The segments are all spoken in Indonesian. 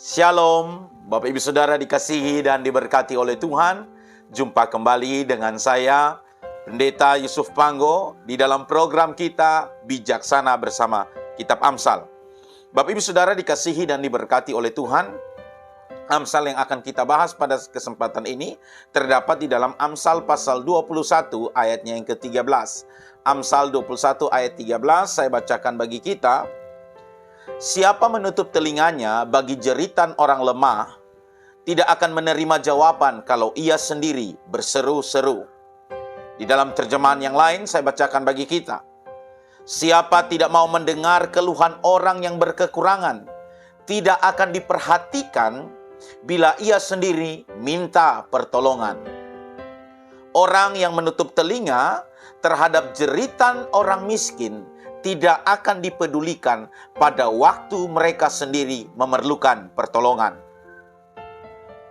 Shalom, Bapak Ibu Saudara dikasihi dan diberkati oleh Tuhan. Jumpa kembali dengan saya, Pendeta Yusuf Panggo, di dalam program kita Bijaksana Bersama Kitab Amsal. Bapak Ibu Saudara dikasihi dan diberkati oleh Tuhan. Amsal yang akan kita bahas pada kesempatan ini terdapat di dalam Amsal pasal 21 ayatnya yang ke-13. Amsal 21 ayat 13 saya bacakan bagi kita. Siapa menutup telinganya bagi jeritan orang lemah, tidak akan menerima jawaban kalau ia sendiri berseru-seru. Di dalam terjemahan yang lain saya bacakan bagi kita. Siapa tidak mau mendengar keluhan orang yang berkekurangan, tidak akan diperhatikan bila ia sendiri minta pertolongan. Orang yang menutup telinga terhadap jeritan orang miskin tidak akan dipedulikan pada waktu mereka sendiri memerlukan pertolongan.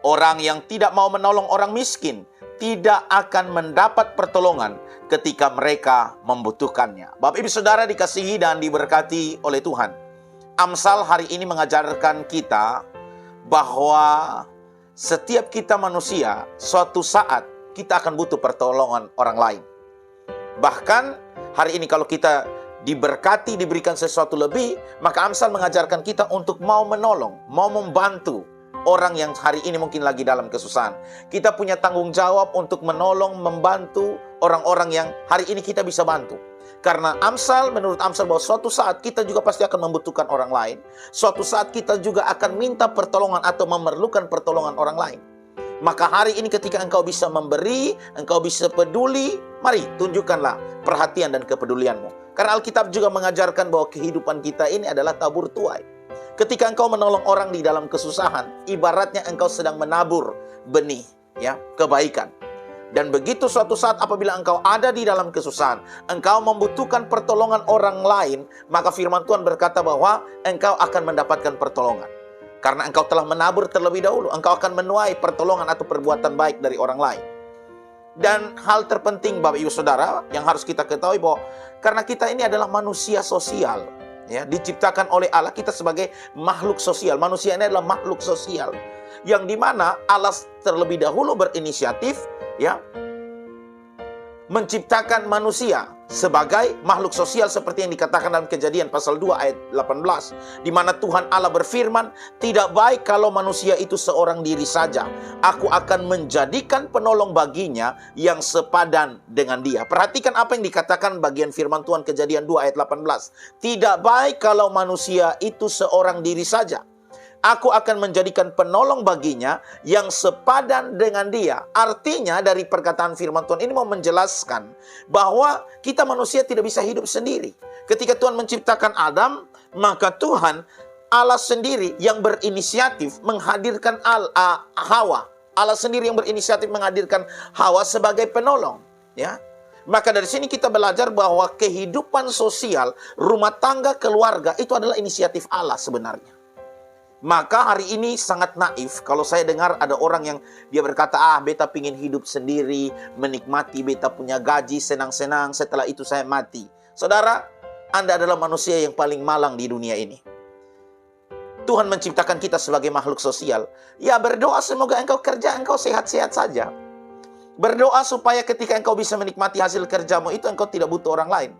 Orang yang tidak mau menolong orang miskin tidak akan mendapat pertolongan ketika mereka membutuhkannya. Bapak Ibu Saudara dikasihi dan diberkati oleh Tuhan. Amsal hari ini mengajarkan kita bahwa setiap kita manusia, suatu saat kita akan butuh pertolongan orang lain. Bahkan hari ini kalau kita diberkati, diberikan sesuatu lebih, maka Amsal mengajarkan kita untuk mau menolong, mau membantu orang yang hari ini mungkin lagi dalam kesusahan. Kita punya tanggung jawab untuk menolong, membantu orang-orang yang hari ini kita bisa bantu. Karena menurut Amsal bahwa suatu saat kita juga pasti akan membutuhkan orang lain. Suatu saat kita juga akan minta pertolongan atau memerlukan pertolongan orang lain. Maka hari ini ketika engkau bisa memberi, engkau bisa peduli, mari tunjukkanlah perhatian dan kepedulianmu. Karena Alkitab juga mengajarkan bahwa kehidupan kita ini adalah tabur tuai. Ketika engkau menolong orang di dalam kesusahan, ibaratnya engkau sedang menabur benih, kebaikan. Dan begitu suatu saat apabila engkau ada di dalam kesusahan, engkau membutuhkan pertolongan orang lain, maka firman Tuhan berkata bahwa engkau akan mendapatkan pertolongan. Karena engkau telah menabur terlebih dahulu, engkau akan menuai pertolongan atau perbuatan baik dari orang lain. Dan hal terpenting Bapak Ibu Saudara yang harus kita ketahui bahwa karena kita ini adalah manusia sosial, diciptakan oleh Allah, kita sebagai makhluk sosial. Manusia ini adalah makhluk sosial yang dimana Allah terlebih dahulu berinisiatif menciptakan manusia sebagai makhluk sosial seperti yang dikatakan dalam Kejadian pasal 2 ayat 18, di mana Tuhan Allah berfirman, tidak baik kalau manusia itu seorang diri saja. Aku akan menjadikan penolong baginya yang sepadan dengan dia. Perhatikan apa yang dikatakan bagian firman Tuhan Kejadian 2 ayat 18. Tidak baik kalau manusia itu seorang diri saja. Aku akan menjadikan penolong baginya yang sepadan dengan dia. Artinya dari perkataan firman Tuhan ini mau menjelaskan bahwa kita manusia tidak bisa hidup sendiri. Ketika Tuhan menciptakan Adam, maka Tuhan Allah sendiri yang berinisiatif menghadirkan Hawa. Allah sendiri yang berinisiatif menghadirkan Hawa sebagai penolong. Maka dari sini kita belajar bahwa kehidupan sosial, rumah tangga, keluarga itu adalah inisiatif Allah sebenarnya. Maka hari ini sangat naif kalau saya dengar ada orang yang dia berkata, beta pingin hidup sendiri, menikmati beta punya gaji, senang-senang, setelah itu saya mati. Saudara, Anda adalah manusia yang paling malang di dunia ini. Tuhan menciptakan kita sebagai makhluk sosial. Ya, berdoa semoga engkau kerja, engkau sehat-sehat saja. Berdoa supaya ketika engkau bisa menikmati hasil kerjamu itu engkau tidak butuh orang lain.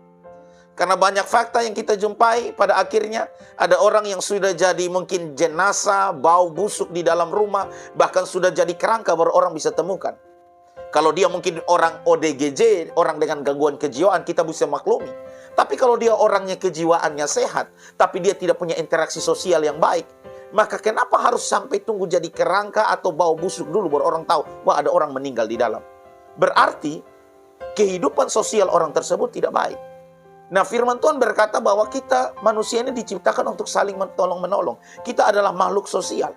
Karena banyak fakta yang kita jumpai, pada akhirnya ada orang yang sudah jadi mungkin jenazah, bau busuk di dalam rumah, bahkan sudah jadi kerangka baru orang bisa temukan. Kalau dia mungkin orang ODGJ, orang dengan gangguan kejiwaan, kita bisa maklumi. Tapi kalau dia orangnya kejiwaannya sehat, tapi dia tidak punya interaksi sosial yang baik, maka kenapa harus sampai tunggu jadi kerangka atau bau busuk dulu baru orang tahu, wah ada orang meninggal di dalam. Berarti kehidupan sosial orang tersebut tidak baik. Nah, firman Tuhan berkata bahwa kita manusia ini diciptakan untuk saling menolong-menolong. Kita adalah makhluk sosial.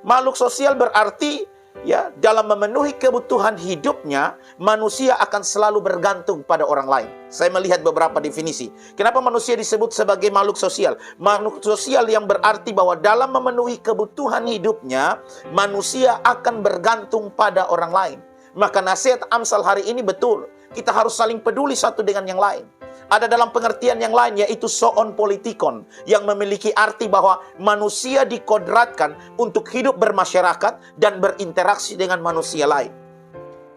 Makhluk sosial berarti dalam memenuhi kebutuhan hidupnya, manusia akan selalu bergantung pada orang lain. Saya melihat beberapa definisi. Kenapa manusia disebut sebagai makhluk sosial? Makhluk sosial yang berarti bahwa dalam memenuhi kebutuhan hidupnya, manusia akan bergantung pada orang lain. Maka nasihat Amsal hari ini betul. Kita harus saling peduli satu dengan yang lain. Ada dalam pengertian yang lain, yaitu zoon politikon, yang memiliki arti bahwa manusia dikodratkan untuk hidup bermasyarakat dan berinteraksi dengan manusia lain.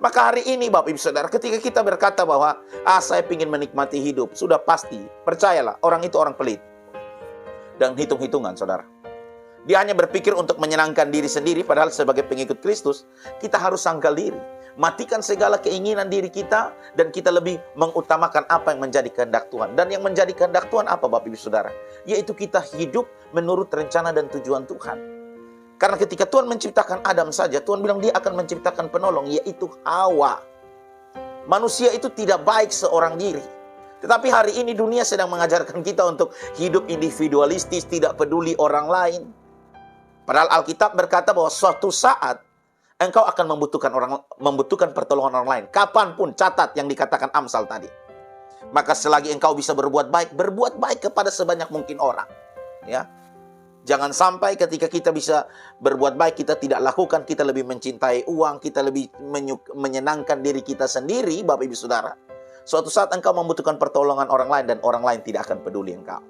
Maka hari ini Bapak Ibu Saudara, ketika kita berkata bahwa saya ingin menikmati hidup, sudah pasti, percayalah, orang itu orang pelit dan hitung-hitungan, saudara. Dia hanya berpikir untuk menyenangkan diri sendiri, padahal sebagai pengikut Kristus, kita harus sangkal diri. Matikan segala keinginan diri kita, dan kita lebih mengutamakan apa yang menjadi kehendak Tuhan. Dan yang menjadi kehendak Tuhan apa Bapak Ibu Saudara? Yaitu kita hidup menurut rencana dan tujuan Tuhan. Karena ketika Tuhan menciptakan Adam saja, Tuhan bilang dia akan menciptakan penolong, yaitu Hawa. Manusia itu tidak baik seorang diri. Tetapi hari ini dunia sedang mengajarkan kita untuk hidup individualistis, tidak peduli orang lain. Padahal Alkitab berkata bahwa suatu saat engkau akan membutuhkan pertolongan orang lain. Kapanpun, catat yang dikatakan Amsal tadi. Maka selagi engkau bisa berbuat baik kepada sebanyak mungkin orang. Ya, jangan sampai ketika kita bisa berbuat baik, kita tidak lakukan, kita lebih mencintai uang, kita lebih menyenangkan diri kita sendiri, Bapak Ibu Saudara. Suatu saat engkau membutuhkan pertolongan orang lain dan orang lain tidak akan peduli engkau.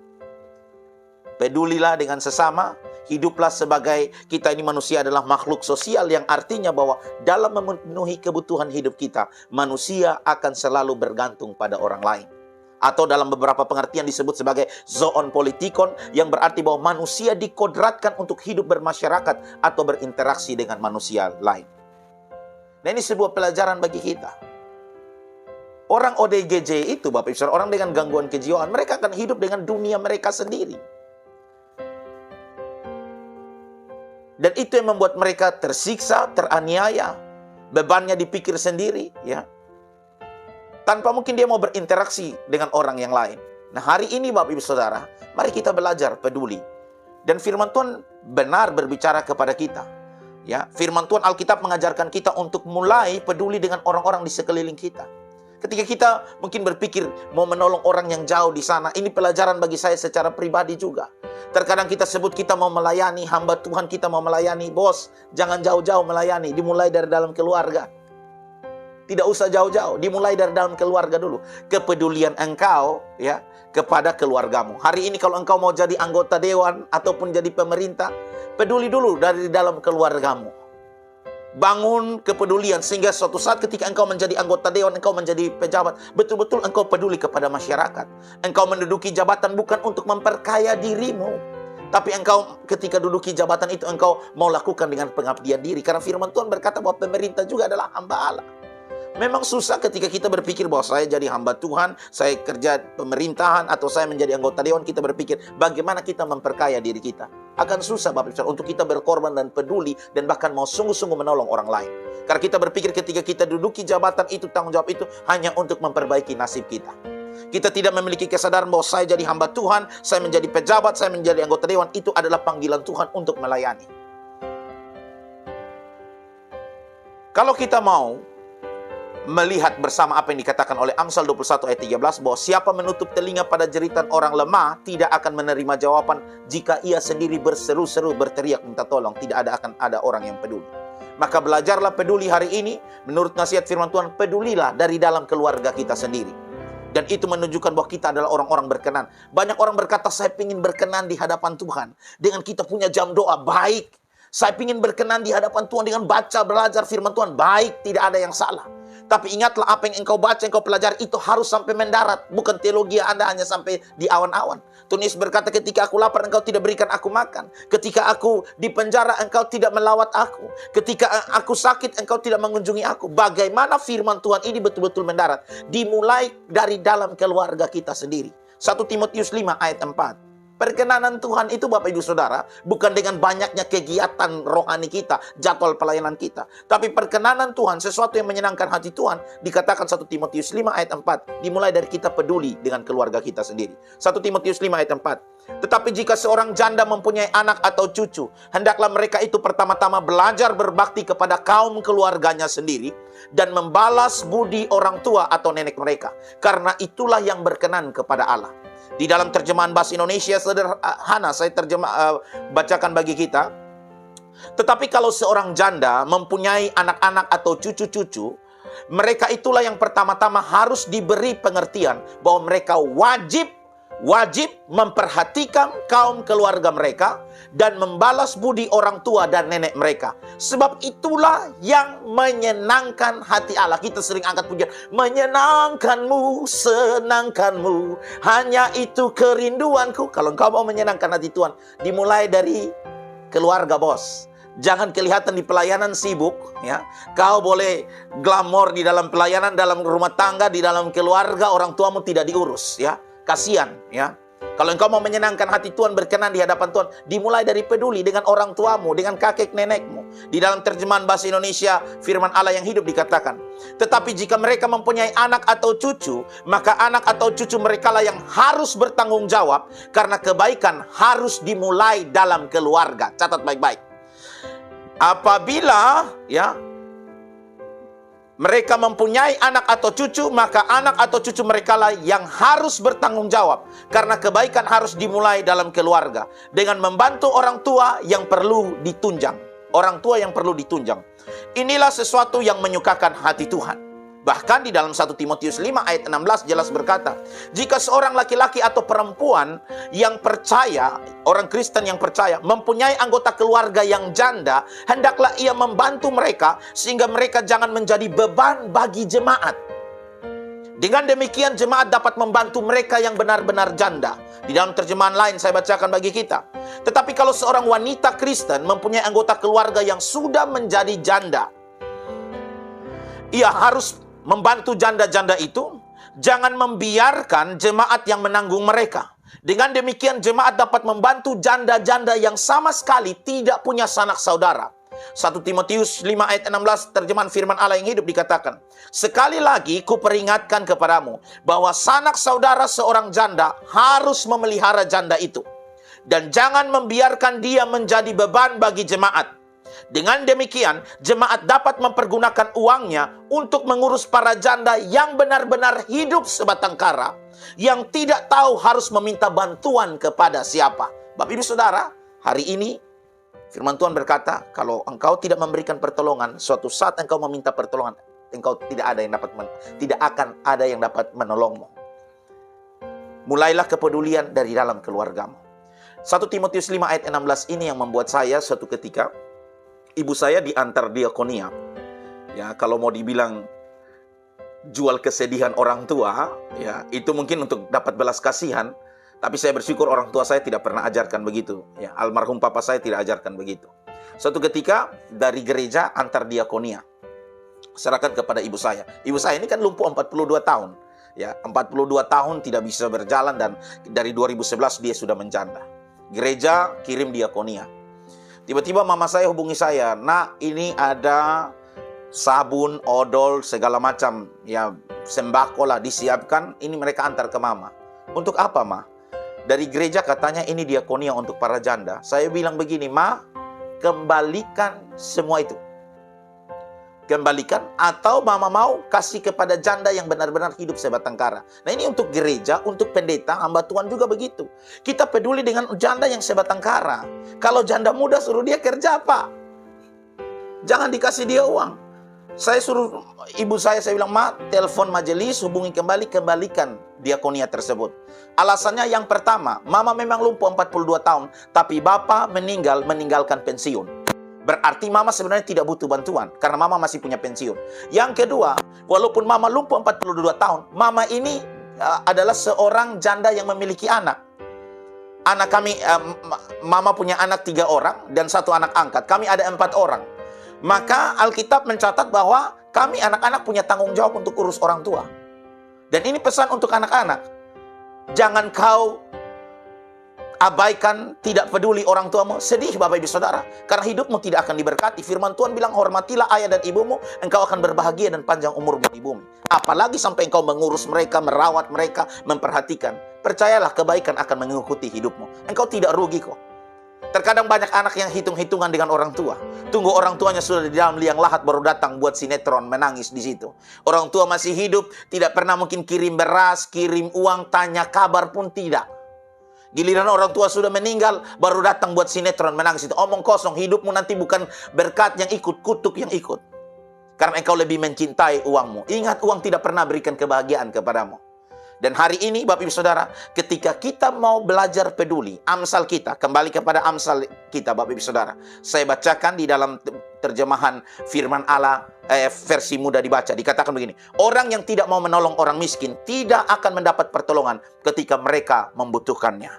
Pedulilah dengan sesama, hiduplah sebagai kita ini manusia adalah makhluk sosial, yang artinya bahwa dalam memenuhi kebutuhan hidup kita, manusia akan selalu bergantung pada orang lain. Atau dalam beberapa pengertian disebut sebagai zoon politikon, yang berarti bahwa manusia dikodratkan untuk hidup bermasyarakat atau berinteraksi dengan manusia lain. Nah, ini sebuah pelajaran bagi kita. Orang ODGJ itu, Bapak Ibu, orang dengan gangguan kejiwaan, mereka akan hidup dengan dunia mereka sendiri. Dan itu yang membuat mereka tersiksa, teraniaya, bebannya dipikir sendiri, ya. Tanpa mungkin dia mau berinteraksi dengan orang yang lain. Nah, hari ini Bapak Ibu Saudara, mari kita belajar peduli. Dan firman Tuhan benar berbicara kepada kita. Ya, firman Tuhan Alkitab mengajarkan kita untuk mulai peduli dengan orang-orang di sekeliling kita. Ketika kita mungkin berpikir mau menolong orang yang jauh di sana, ini pelajaran bagi saya secara pribadi juga. Terkadang kita sebut kita mau melayani, hamba Tuhan kita mau melayani. Bos, jangan jauh-jauh melayani, dimulai dari dalam keluarga. Tidak usah jauh-jauh, dimulai dari dalam keluarga dulu. Kepedulian engkau ya kepada keluargamu. Hari ini kalau engkau mau jadi anggota dewan ataupun jadi pemerintah, peduli dulu dari dalam keluargamu. Bangun kepedulian sehingga suatu saat ketika engkau menjadi anggota dewan, engkau menjadi pejabat, betul-betul engkau peduli kepada masyarakat. Engkau menduduki jabatan bukan untuk memperkaya dirimu, tapi engkau ketika duduki jabatan itu engkau mau lakukan dengan pengabdian diri. Karena firman Tuhan berkata bahwa pemerintah juga adalah hamba Allah. Memang susah ketika kita berpikir bahwa saya jadi hamba Tuhan, saya kerja pemerintahan, atau saya menjadi anggota dewan, kita berpikir bagaimana kita memperkaya diri kita. Akan susah Bapak Ibu untuk kita berkorban dan peduli dan bahkan mau sungguh-sungguh menolong orang lain. Karena kita berpikir ketika kita duduki jabatan itu, tanggung jawab itu hanya untuk memperbaiki nasib kita. Kita tidak memiliki kesadaran bahwa saya jadi hamba Tuhan, saya menjadi pejabat, saya menjadi anggota dewan, itu adalah panggilan Tuhan untuk melayani. Kalau kita mau melihat bersama apa yang dikatakan oleh Amsal 21 ayat 13, bahwa siapa menutup telinga pada jeritan orang lemah tidak akan menerima jawaban. Jika ia sendiri berseru-seru, berteriak minta tolong, tidak akan ada orang yang peduli. Maka belajarlah peduli hari ini. Menurut nasihat firman Tuhan, pedulilah dari dalam keluarga kita sendiri. Dan itu menunjukkan bahwa kita adalah orang-orang berkenan. Banyak orang berkata, saya ingin berkenan di hadapan Tuhan dengan kita punya jam doa. Baik, saya ingin berkenan di hadapan Tuhan dengan baca, belajar firman Tuhan. Baik, tidak ada yang salah. Tapi ingatlah apa yang engkau baca, engkau pelajari, itu harus sampai mendarat. Bukan teologi Anda hanya sampai di awan-awan. Tuhan Yesus berkata, ketika aku lapar, engkau tidak berikan aku makan. Ketika aku di penjara, engkau tidak melawat aku. Ketika aku sakit, engkau tidak mengunjungi aku. Bagaimana firman Tuhan ini betul-betul mendarat? Dimulai dari dalam keluarga kita sendiri. 1 Timotius 5 ayat 4. Perkenanan Tuhan itu Bapak Ibu Saudara bukan dengan banyaknya kegiatan rohani kita, jadwal pelayanan kita. Tapi perkenanan Tuhan, sesuatu yang menyenangkan hati Tuhan, dikatakan 1 Timotius 5 ayat 4. Dimulai dari kita peduli dengan keluarga kita sendiri. 1 Timotius 5 ayat 4. Tetapi jika seorang janda mempunyai anak atau cucu, hendaklah mereka itu pertama-tama belajar berbakti kepada kaum keluarganya sendiri dan membalas budi orang tua atau nenek mereka. Karena itulah yang berkenan kepada Allah. Di dalam terjemahan bahasa Indonesia sederhana, saya bacakan bagi kita. Tetapi kalau seorang janda mempunyai anak-anak atau cucu-cucu, mereka itulah yang pertama-tama harus diberi pengertian bahwa mereka wajib memperhatikan kaum keluarga mereka dan membalas budi orang tua dan nenek mereka. Sebab itulah yang menyenangkan hati Allah. Kita sering angkat pujian, menyenangkanmu, senangkanmu, hanya itu kerinduanku. Kalau engkau mau menyenangkan hati Tuhan, dimulai dari keluarga, bos. Jangan kelihatan di pelayanan sibuk, ya. Kau boleh glamor di dalam pelayanan, dalam rumah tangga, di dalam keluarga, orang tuamu tidak diurus, ya. Kasihan, ya. Kalau engkau mau menyenangkan hati Tuhan, berkenan di hadapan Tuhan, dimulai dari peduli dengan orang tuamu, dengan kakek nenekmu. Di dalam terjemahan bahasa Indonesia, firman Allah yang hidup dikatakan, tetapi jika mereka mempunyai anak atau cucu, maka anak atau cucu mereka lah yang harus bertanggung jawab, karena kebaikan harus dimulai dalam keluarga. Catat baik-baik. Apabila, ya, mereka mempunyai anak atau cucu, maka anak atau cucu mereka lah yang harus bertanggung jawab. Karena kebaikan harus dimulai dalam keluarga. Dengan membantu orang tua yang perlu ditunjang. Orang tua yang perlu ditunjang. Inilah sesuatu yang menyukakan hati Tuhan. Bahkan di dalam 1 Timotius 5 ayat 16 jelas berkata, jika seorang laki-laki atau perempuan yang percaya, orang Kristen yang percaya, mempunyai anggota keluarga yang janda, hendaklah ia membantu mereka sehingga mereka jangan menjadi beban bagi jemaat. Dengan demikian jemaat dapat membantu mereka yang benar-benar janda. Di dalam terjemahan lain saya bacakan bagi kita. Tetapi kalau seorang wanita Kristen mempunyai anggota keluarga yang sudah menjadi janda, ia harus membantu janda-janda itu, jangan membiarkan jemaat yang menanggung mereka. Dengan demikian jemaat dapat membantu janda-janda yang sama sekali tidak punya sanak saudara. 1 Timotius 5 ayat 16 terjemahan firman Allah yang hidup dikatakan, sekali lagi kuperingatkan kepadamu bahwa sanak saudara seorang janda harus memelihara janda itu, dan jangan membiarkan dia menjadi beban bagi jemaat. Dengan demikian, jemaat dapat mempergunakan uangnya untuk mengurus para janda yang benar-benar hidup sebatang kara, yang tidak tahu harus meminta bantuan kepada siapa. Bapak Ibu Saudara, hari ini firman Tuhan berkata, kalau engkau tidak memberikan pertolongan, suatu saat engkau meminta pertolongan, engkau tidak akan ada yang dapat menolongmu. Mulailah kepedulian dari dalam keluargamu. 1 Timotius 5 ayat 16 ini yang membuat saya suatu ketika, ibu saya diantar diakonia. Ya, kalau mau dibilang jual kesedihan orang tua, ya, itu mungkin untuk dapat belas kasihan. Tapi saya bersyukur orang tua saya tidak pernah ajarkan begitu. Ya, almarhum papa saya tidak ajarkan begitu. Suatu ketika dari gereja antar diakonia, serahkan kepada ibu saya. Ibu saya ini kan lumpuh 42 tahun. Ya, 42 tahun tidak bisa berjalan dan dari 2011 dia sudah menjanda. Gereja kirim diakonia. Tiba-tiba mama saya hubungi saya, nak, ini ada sabun, odol, segala macam, ya sembako lah disiapkan, ini mereka antar ke mama. Untuk apa, ma? Dari gereja katanya ini diakonia untuk para janda. Saya bilang begini, ma, kembalikan semua itu. Kembalikan, atau mama mau kasih kepada janda yang benar-benar hidup sebatang kara. Nah, ini untuk gereja, untuk pendeta, hamba Tuhan juga begitu. Kita peduli dengan janda yang sebatang kara. Kalau janda muda suruh dia kerja, Pak. Jangan dikasih dia uang. Saya suruh ibu saya bilang, ma, telepon majelis, hubungi kembalikan diakonia tersebut. Alasannya yang pertama, mama memang lumpuh 42 tahun, tapi bapak meninggalkan pensiun. Berarti mama sebenarnya tidak butuh bantuan, karena mama masih punya pensiun. Yang kedua, walaupun mama lumpuh 42 tahun, mama ini adalah seorang janda yang memiliki anak. Anak kami, mama punya anak 3 orang, dan 1 anak angkat. Kami ada 4 orang. Maka Alkitab mencatat bahwa kami anak-anak punya tanggung jawab untuk urus orang tua. Dan ini pesan untuk anak-anak. Jangan kau abaikan, tidak peduli orang tuamu. Sedih Bapak Ibu Saudara, karena hidupmu tidak akan diberkati. Firman Tuhan bilang, hormatilah ayah dan ibumu, engkau akan berbahagia dan panjang umurmu di bumi. Apalagi sampai engkau mengurus mereka, merawat mereka, memperhatikan. Percayalah, kebaikan akan mengikuti hidupmu. Engkau tidak rugi kok. Terkadang banyak anak yang hitung-hitungan dengan orang tua. Tunggu orang tuanya sudah di dalam liang lahat baru datang buat sinetron, menangis di situ. Orang tua masih hidup, tidak pernah mungkin kirim beras, kirim uang, tanya kabar pun tidak. Giliran orang tua sudah meninggal, baru datang buat sinetron, menangis itu. Omong kosong, hidupmu nanti bukan berkat yang ikut, kutuk yang ikut. Karena engkau lebih mencintai uangmu. Ingat, uang tidak pernah berikan kebahagiaan kepadamu. Dan hari ini, Bapak Ibu Saudara, ketika kita mau belajar peduli, Amsal kita, kembali kepada Amsal kita, Bapak Ibu Saudara. Saya bacakan di dalam terjemahan firman Allah, versi mudah dibaca. Dikatakan begini, orang yang tidak mau menolong orang miskin, tidak akan mendapat pertolongan ketika mereka membutuhkannya.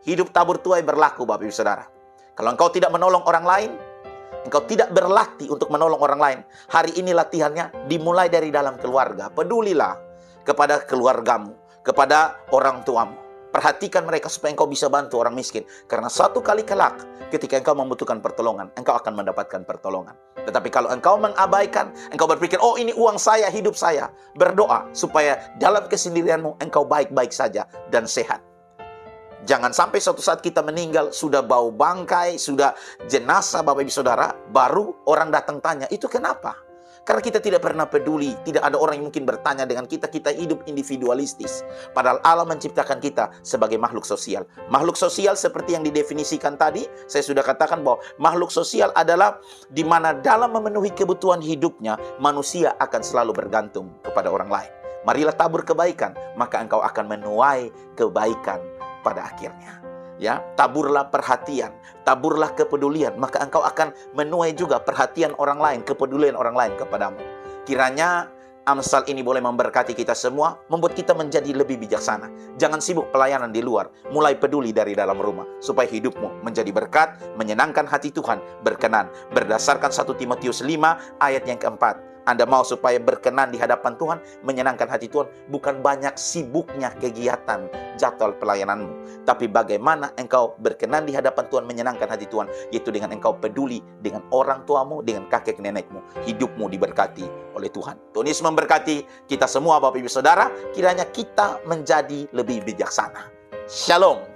Hidup tabur tuai berlaku, Bapak Ibu Saudara. Kalau engkau tidak menolong orang lain, engkau tidak berlatih untuk menolong orang lain. Hari ini latihannya dimulai dari dalam keluarga. Pedulilah kepada keluargamu, kepada orang tuamu. Perhatikan mereka supaya engkau bisa bantu orang miskin. Karena suatu kali kelak, ketika engkau membutuhkan pertolongan, engkau akan mendapatkan pertolongan. Tetapi kalau engkau mengabaikan, engkau berpikir, oh ini uang saya, hidup saya. Berdoa supaya dalam kesendirianmu engkau baik-baik saja dan sehat. Jangan sampai suatu saat kita meninggal, sudah bau bangkai, sudah jenazah, Bapak Ibu Saudara, baru orang datang tanya, itu kenapa? Karena kita tidak pernah peduli, tidak ada orang yang mungkin bertanya dengan kita, kita hidup individualistis. Padahal Allah menciptakan kita sebagai makhluk sosial. Makhluk sosial seperti yang didefinisikan tadi, saya sudah katakan bahwa makhluk sosial adalah di mana dalam memenuhi kebutuhan hidupnya, manusia akan selalu bergantung kepada orang lain. Marilah tabur kebaikan, maka engkau akan menuai kebaikan pada akhirnya. Ya, taburlah perhatian, taburlah kepedulian, maka engkau akan menuai juga perhatian orang lain, kepedulian orang lain kepadamu. Kiranya Amsal ini boleh memberkati kita semua, membuat kita menjadi lebih bijaksana. Jangan sibuk pelayanan di luar, mulai peduli dari dalam rumah, supaya hidupmu menjadi berkat, menyenangkan hati Tuhan, berkenan. Berdasarkan 1 Timotius 5 ayat yang keempat. Anda mau supaya berkenan di hadapan Tuhan, menyenangkan hati Tuhan, bukan banyak sibuknya kegiatan jadwal pelayananmu, tapi bagaimana engkau berkenan di hadapan Tuhan, menyenangkan hati Tuhan, yaitu dengan engkau peduli dengan orang tuamu, dengan kakek nenekmu. Hidupmu diberkati oleh Tuhan. Tuhan Yesus memberkati kita semua, Bapak Ibu Saudara. Kiranya kita menjadi lebih bijaksana. Shalom.